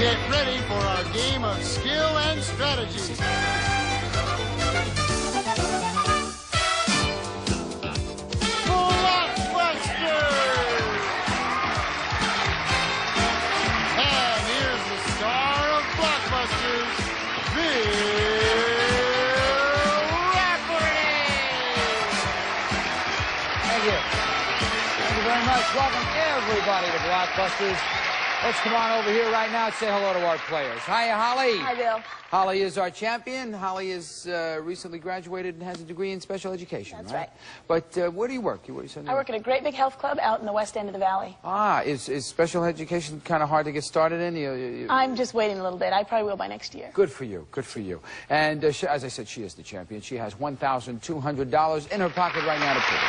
Get ready for our game of skill and strategy. Blockbusters! And here's the star of Blockbusters, Bill Rafferty! Thank you. Thank you very much. Welcome everybody to Blockbusters. Let's come on over here right now and say hello to our players. Hiya, Holly. Hi, Bill. Holly is our champion. Holly is recently graduated and has a degree in special education. That's right. But where do you work? I work at a great big health club out in the west end of the valley. Ah, is special education kind of hard to get started in? I'm just waiting a little bit. I probably will by next year. Good for you. Good for you. And as I said, she is the champion. She has $1,200 in her pocket right now to prove it.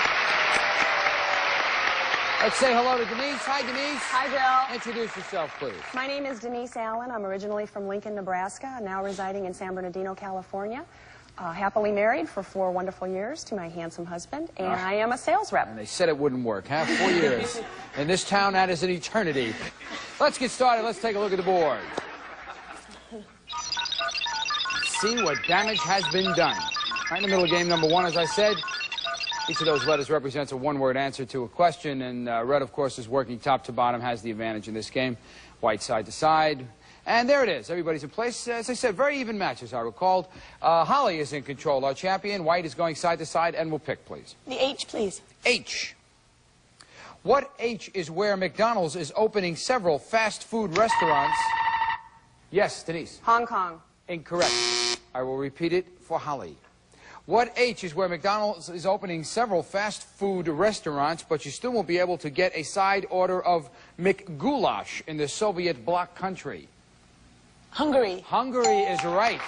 Let's say hello to Denise. Hi, Denise. Hi, Bill. Introduce yourself, please. My name is Denise Allen. I'm originally from Lincoln, Nebraska, now residing in San Bernardino, California. Happily married for 4 wonderful years to my handsome husband, and I am a sales rep. And they said it wouldn't work, huh? 4 years. In this town, that is an eternity. Let's get started. Let's take a look at the board. See what damage has been done. Right in the middle of game number 1, as I said. Each of those letters represents a one-word answer to a question, and red, of course, is working top to bottom, has the advantage in this game. White side to side. And there it is. Everybody's in place. As I said, very even match, as I recalled. Holly is in control, our champion. White is going side to side, and we'll pick, please. The H, please. H. What H is where McDonald's is opening several fast food restaurants? Yes, Denise. Hong Kong. Incorrect. I will repeat it for Holly. What H is where McDonald's is opening several fast food restaurants, but you still won't be able to get a side order of McGoulash in the Soviet bloc country? Hungary. Hungary is right.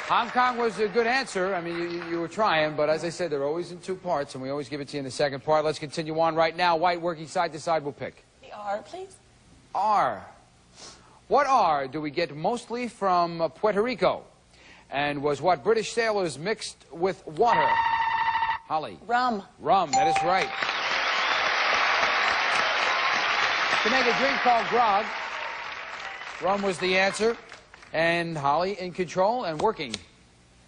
Hong Kong was a good answer. I mean, you were trying, but as I said, they're always in 2 parts, and we always give it to you in the second part. Let's continue on right now. White working side to side, we'll pick. The R, please. R. What R do we get mostly from Puerto Rico? And was what British sailors mixed with water? Holly. Rum. Rum, that is right. To make a drink called grog, rum was the answer. And Holly in control and working.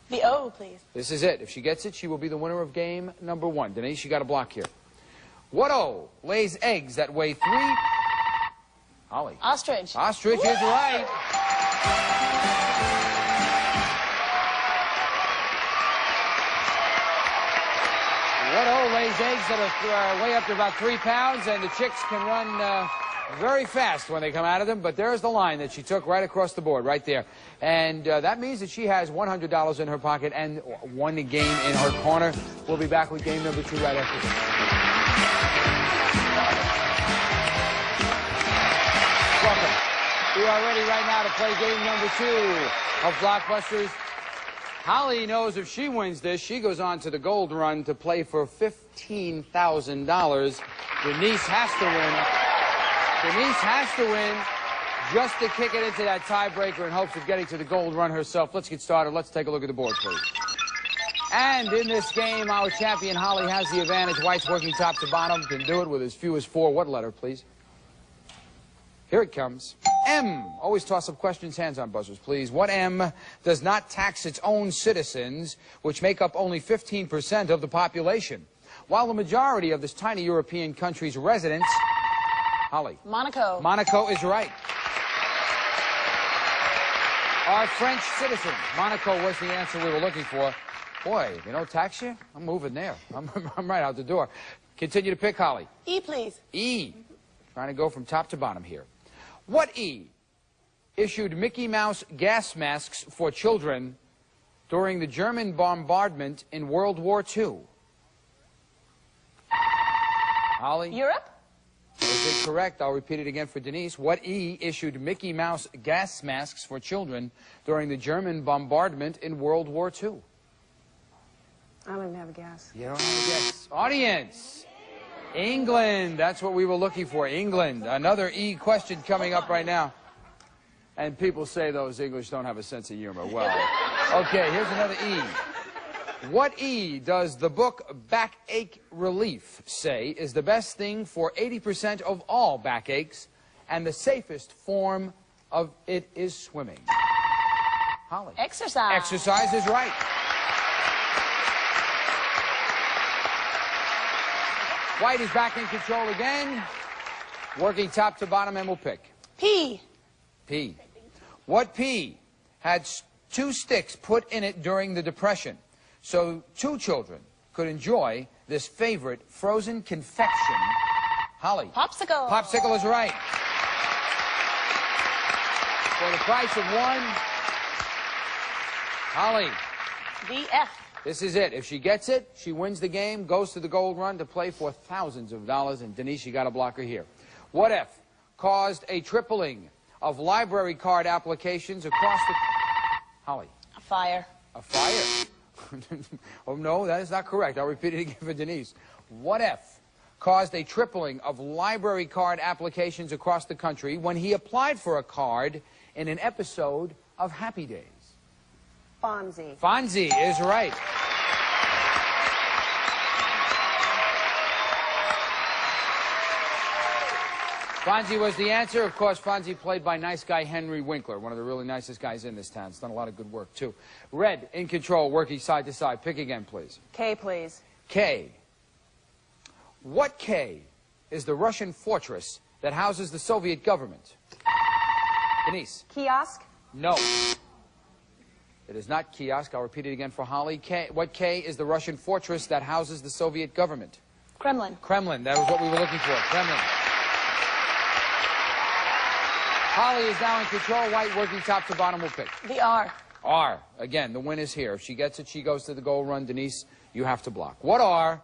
The O, please. This is it. If she gets it, she will be the winner of game number 1. Denise, you got a block here. What O lays eggs that weigh 3... Holly. Ostrich. Ostrich is right. What O lays eggs that are weigh up to about 3 pounds, and the chicks can run very fast when they come out of them, but there's the line that she took right across the board, right there. And that means that she has $100 in her pocket and 1 game in her corner. We'll be back with game number 2 right after this. Welcome. We are ready right now to play game number 2 of Blockbusters. Holly knows if she wins this, she goes on to the gold run to play for $15,000. Denise has to win. Denise has to win just to kick it into that tiebreaker in hopes of getting to the gold run herself. Let's get started. Let's take a look at the board, please. And in this game, our champion Holly has the advantage. White's working top to bottom, can do it with as few as 4. What letter, please? Here it comes. M. Always toss up questions, hands on buzzers, please. What M does not tax its own citizens, which make up only 15% of the population, while the majority of this tiny European country's residents... Holly. Monaco. Monaco is right. Are French citizens. Monaco was the answer we were looking for. Boy, if they don't tax you, I'm moving there. I'm right out the door. Continue to pick, Holly. E, please. E. Trying to go from top to bottom here. What E issued Mickey Mouse gas masks for children during the German bombardment in World War II? Holly? Europe. Is it correct? I'll repeat it again for Denise. What E issued Mickey Mouse gas masks for children during the German bombardment in World War II? I don't even have a guess. You don't have a guess. Audience. England. That's what we were looking for. England. Another E question coming up right now. And people say those English don't have a sense of humor. Well, okay, here's another E. What E does the book Backache Relief say is the best thing for 80% of all backaches, and the safest form of it is swimming? Holly. Exercise. Exercise is right. White is back in control again. Working top to bottom, and we'll pick. P. P. What P had 2 sticks put in it during the Depression, so 2 children could enjoy this favorite frozen confection? Holly. Popsicle. Popsicle is right. For the price of 1. Holly. DF. This is it. If she gets it, she wins the game, goes to the gold run to play for thousands of dollars. And Denise, you got a blocker here. What F caused a tripling of library card applications across the... Holly. A fire. A fire. Oh, no, that is not correct. I'll repeat it again for Denise. What F caused a tripling of library card applications across the country when he applied for a card in an episode of Happy Days? Fonzie. Fonzie is right. Fonzie was the answer. Of course, Fonzie played by nice guy Henry Winkler, one of the really nicest guys in this town. He's done a lot of good work, too. Red, in control, working side to side. Pick again, please. K, please. K. What K is the Russian fortress that houses the Soviet government? Denise. Kiosk. No. It is not kiosk. I'll repeat it again for Holly. What K is the Russian fortress that houses the Soviet government? Kremlin. Kremlin. That was what we were looking for. Kremlin. Holly is now in control. White working top to bottom will pick. The R. R. Again, the win is here. If she gets it, she goes to the goal run. Denise, you have to block. What are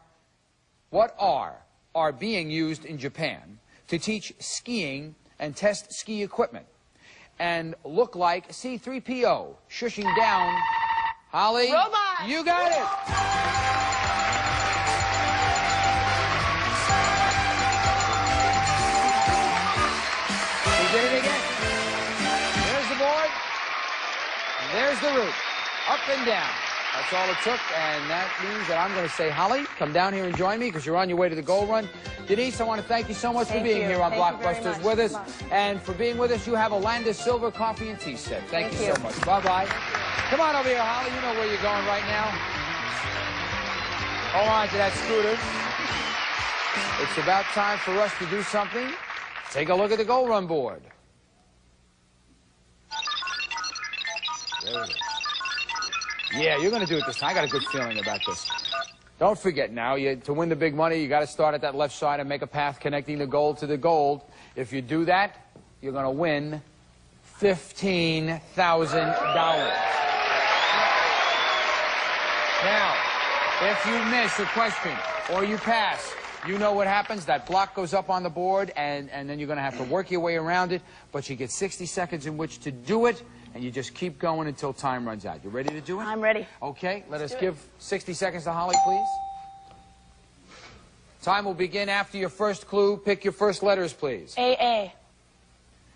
being used in Japan to teach skiing and test ski equipment and look like C-3PO shushing down? Holly. Robot. You got it. Did it again. There's the board. There's the route. Up and down. That's all it took, and that means that I'm going to say, Holly, come down here and join me because you're on your way to the goal run. Denise, I want to thank you so much for being here on Blockbusters with us. And for being with us, you have a Landis Silver coffee and tea set. Thank you so much. Bye-bye. Come on over here, Holly. You know where you're going right now. Hold on to that scooter. It's about time for us to do something. Take a look at the goal run board. There it is. Yeah, you're going to do it this time. I got a good feeling about this. Don't forget now, to win the big money, you got to start at that left side and make a path connecting the gold to the gold. If you do that, you're going to win $15,000. Now, if you miss a question or you pass, you know what happens. That block goes up on the board, and then you're going to have to work your way around it. But you get 60 seconds in which to do it, and you just keep going until time runs out. You ready to do it? I'm ready. Okay, let us give 60 seconds to Holly, please. Time will begin after your first clue. Pick your first letters, please. AA.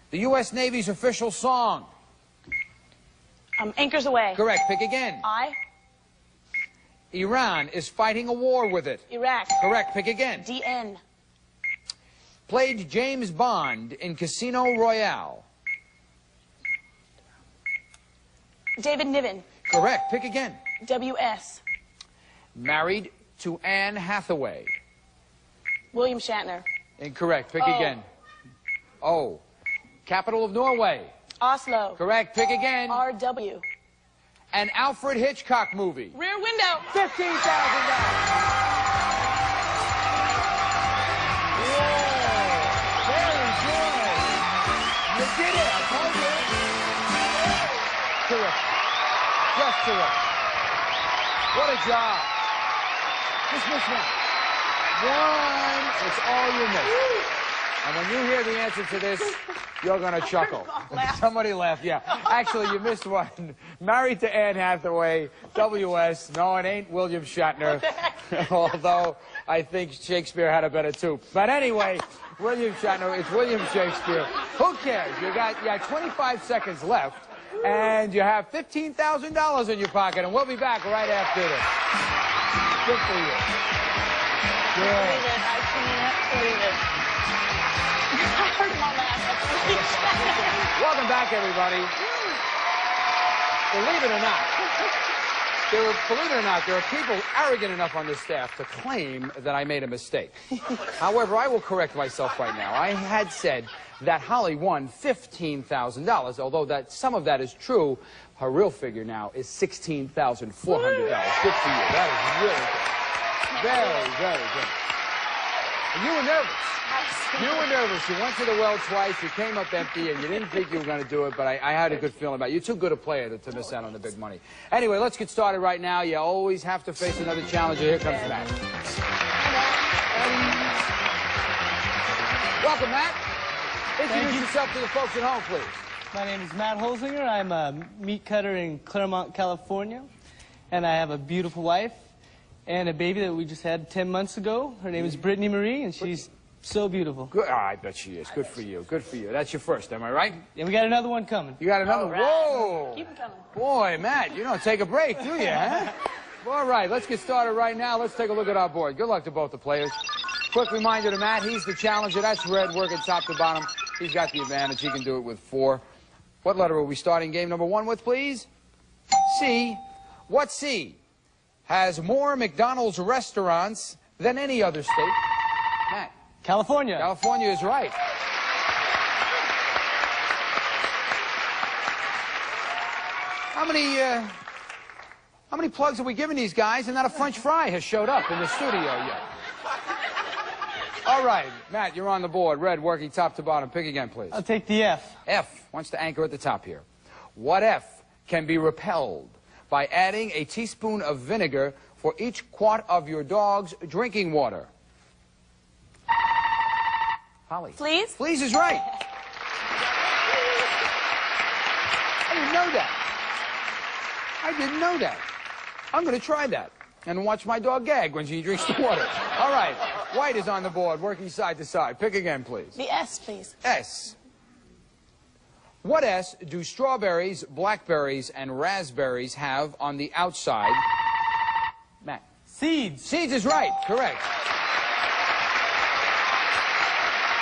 The U.S. Navy's official song. Anchors Away. Correct. Pick again. I. Iran is fighting a war with it. Iraq. Correct. Pick again. DN. Played James Bond in Casino Royale. David Niven. Correct. Pick again. WS. Married to Anne Hathaway. William Shatner. Incorrect. Pick O. again. O. Capital of Norway. Oslo. Correct. Pick again. RW. An Alfred Hitchcock movie. Rear Window. $15,000. Very good. You did it. I told you. Terrific. Just terrific. What a job. Just miss one. One. It's all you miss. And when you hear the answer to this, you're going to chuckle. Somebody laughed, yeah. Actually, you missed one. Married to Anne Hathaway, WS. No, it ain't William Shatner. Although I think Shakespeare had a better too. But anyway, William Shatner, it's William Shakespeare. Who cares? You got 25 seconds left. And you have $15,000 in your pocket, and we'll be back right after this. Good for you. Good. I can't believe it. I heard him on laugh. Welcome back, everybody. Believe it or not, there are people arrogant enough on this staff to claim that I made a mistake. However, I will correct myself right now. I had said that Holly won $15,000, although some of that is true. Her real figure now is $16,400. Good for you. That is really good. Very, very good. And you were nervous. You were nervous. You went to the well twice. You came up empty, and you didn't think you were going to do it, but I had a good feeling about it. You're too good a player to miss out on the big money. Anyway, let's get started right now. You always have to face another challenger. Here comes Matt. Welcome, Matt. Introduce yourself to the folks at home, please. My name is Matt Holzinger. I'm a meat cutter in Claremont, California, and I have a beautiful wife and a baby that we just had 10 months ago. Her name is Brittany Marie, and she's so beautiful. Good. Oh, I bet she is. Good for you. Good for you. That's your first, am I right? And we got another one coming. You got another? Right. Whoa. Keep it coming. Boy, Matt, you don't take a break, do you, huh? All right, let's get started right now. Let's take a look at our board. Good luck to both the players. Quick reminder to Matt, he's the challenger. That's red, working top to bottom. He's got the advantage. He can do it with 4. What letter are we starting game number 1 with, please? C. What C has more McDonald's restaurants than any other state? Matt. California. California is right. How many plugs are we giving these guys, and not a French fry has showed up in the studio yet? All right, Matt, you're on the board. Red, working top to bottom. Pick again, please. I'll take the F. F wants to anchor at the top here. What F can be repelled by adding a teaspoon of vinegar for each quart of your dog's drinking water? Holly. Fleas? Fleas is right. I didn't know that. I didn't know that. I'm going to try that and watch my dog gag when she drinks the water. All right. White is on the board, working side to side. Pick again, please. The S, please. S. What S do strawberries, blackberries, and raspberries have on the outside? Matt. Seeds. Seeds is right. Correct.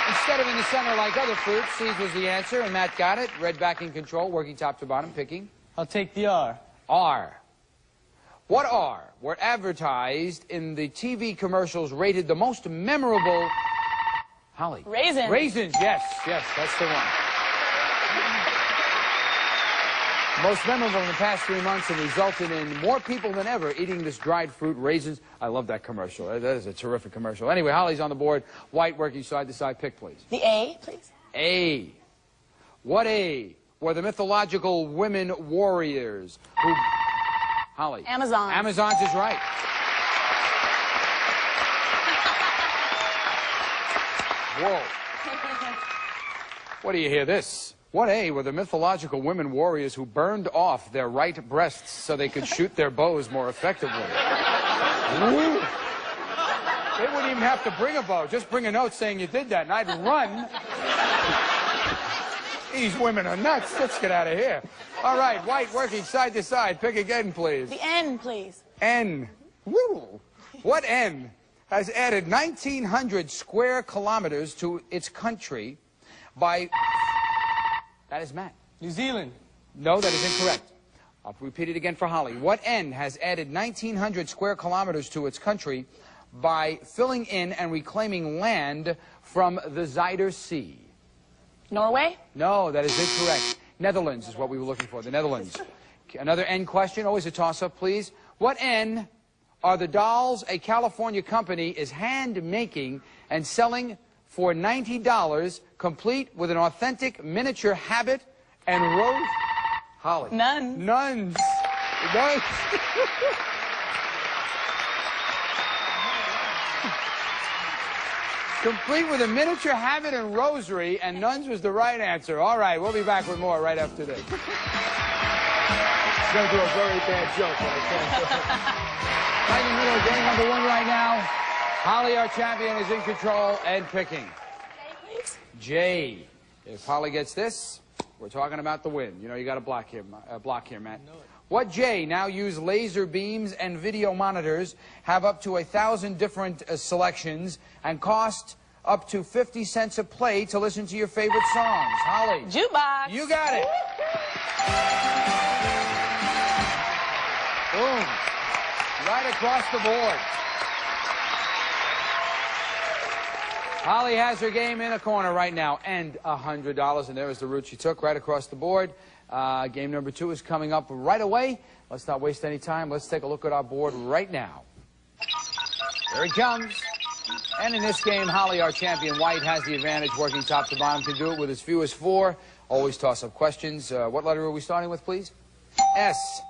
Instead of in the center like other fruits, seeds was the answer, and Matt got it. Red back in control, working top to bottom, picking. I'll take the R. R. What R were advertised in the TV commercials rated the most memorable? Holly. Raisins. Raisins, yes, that's the one. Most memorable in the past 3 months and resulted in more people than ever eating this dried fruit, raisins. I love that commercial. That is a terrific commercial. Anyway, Holly's on the board. White working side to side. Pick, please. The A, please. A. What A were the mythological women warriors who... Holly. Amazons. Amazons is right. Whoa. What do you hear this? What A were the mythological women warriors who burned off their right breasts so they could shoot their bows more effectively? Ooh. They wouldn't even have to bring a bow. Just bring a note saying you did that, and I'd run. These women are nuts. Let's get out of here. All right, White working side to side. Pick again, please. The N, please. N. Woo. What N has added 1,900 square kilometers to its country by... That is Matt. New Zealand. No, that is incorrect. I'll repeat it again for Holly. What N has added 1,900 square kilometers to its country by filling in and reclaiming land from the Zuider Sea? Norway? No, that is incorrect. Netherlands is what we were looking for, the Netherlands. Another N question, always a toss-up, please. What N are the dolls a California company is hand-making and selling for $90, complete with an authentic miniature habit and rose... Holly. Nuns. Nuns. Nuns. Complete with a miniature habit and rosary, and nuns was the right answer. All right, we'll be back with more right after this. It's going to do a very bad joke. Right in the middle of game number 1 right now. Holly, our champion, is in control and picking. J, please. J. If Holly gets this, We're talking about the win. You know, you got a block here, Matt. What J, now use laser beams and video monitors, have up to 1,000 different selections and cost up to 50 cents a play to listen to your favorite songs? Holly. Jukebox. You got it. Boom. Right across the board. Holly has her game in a corner right now, and $100, and there is the route she took right across the board. Game number 2 is coming up right away. Let's not waste any time. Let's take a look at our board right now. Here it comes. And in this game, Holly, our champion, White, has the advantage, working top to bottom, can do it with as few as 4. Always toss-up questions. What letter are we starting with, please? S.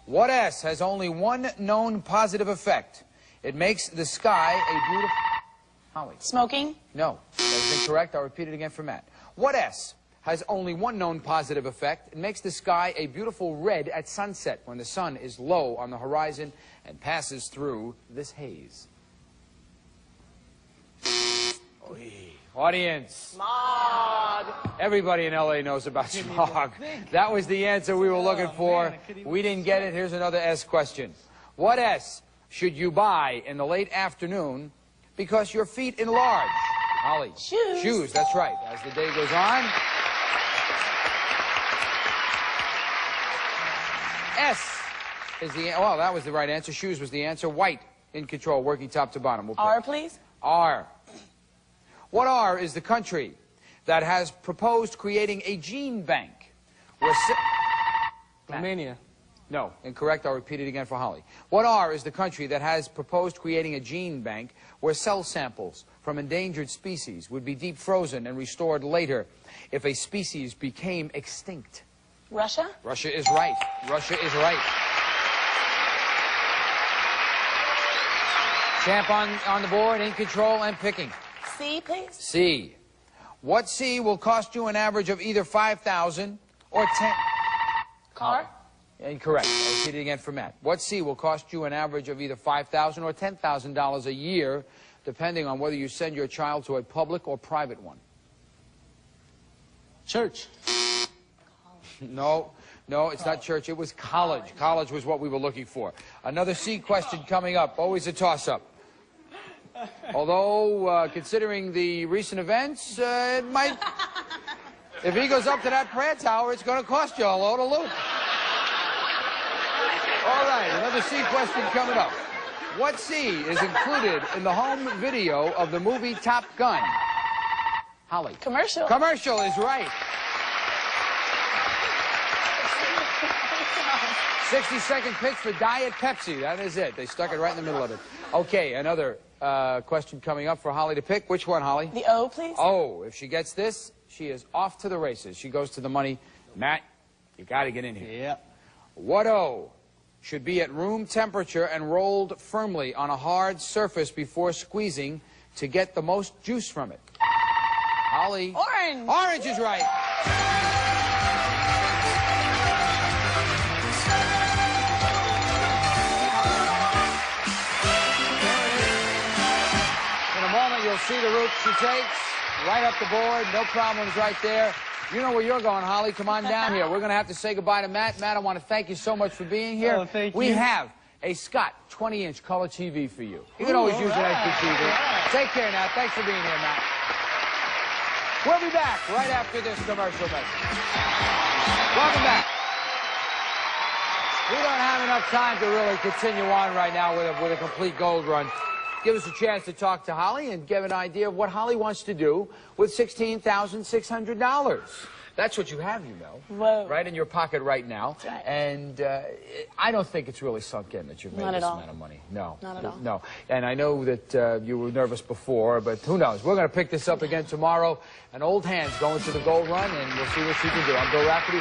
What S has only one known positive effect? It makes the sky a beautiful... Holly. Smoking. No, that is incorrect. I'll repeat it again for Matt. What S has only one known positive effect? It makes the sky a beautiful red at sunset when the sun is low on the horizon and passes through this haze. Audience. Smog. Everybody in L.A. knows about smog. That was the answer we were looking for. We didn't get it. Here's another S question. What S should you buy in the late afternoon because your feet enlarge? Holly. Shoes. Shoes, that's right. As the day goes on. S is the... Well, that was the right answer. Shoes was the answer. White in control, working top to bottom. We'll R, please. R. What R is the country that has proposed creating a gene bank? Romania. No, incorrect. I'll repeat it again for Holly. What R is the country that has proposed creating a gene bank where cell samples from endangered species would be deep frozen and restored later if a species became extinct? Russia. Russia is right. Russia is right. Champ on the board, in control and picking. C, please. C. What C will cost you an average of either $5,000 or 10... Car. Incorrect. I'll repeat it again for Matt. What C will cost you an average of either $5,000 or $10,000 a year, depending on whether you send your child to a public or private one? Church. No, it's not church. It was college. College was what we were looking for. Another C question coming up. Always a toss-up. Although, considering the recent events, it might... If he goes up to that prayer tower, it's going to cost you a load of loot. All right, another C question coming up. What C is included in the home video of the movie Top Gun? Holly. Commercial. Commercial is right. 60-second pitch for Diet Pepsi. That is it. They stuck it right in the middle of it. Okay, another question coming up for Holly to pick. Which one, Holly? The O, please. O. If she gets this, she is off to the races. She goes to the money. Matt, you got to get in here. Yep. What O should be at room temperature and rolled firmly on a hard surface before squeezing to get the most juice from it? Holly. Orange. Orange is right. In a moment, you'll see the route she takes. Right up the board. No problems right there. You know where you're going, Holly. Come on down here. We're going to have to say goodbye to Matt. Matt, I want to thank you so much for being here. Oh, thank you. We have a Scott 20-inch color TV for you. You can always use an extra TV. Right. Take care now. Thanks for being here, Matt. We'll be back right after this commercial message. Welcome back. We don't have enough time to really continue on right now with a complete gold run. Give us a chance to talk to Holly and give an idea of what Holly wants to do with $16,600. That's what you have, you know. Whoa. Right in your pocket right now. That's right. And I don't think it's really sunk in that you've made Not this at all. amount of money. No. Not at all. No. And I know that you were nervous before, but who knows? We're going to pick this up again tomorrow. An old hand's going to the gold run, and we'll see what she can do. I'm Bill Rafferty.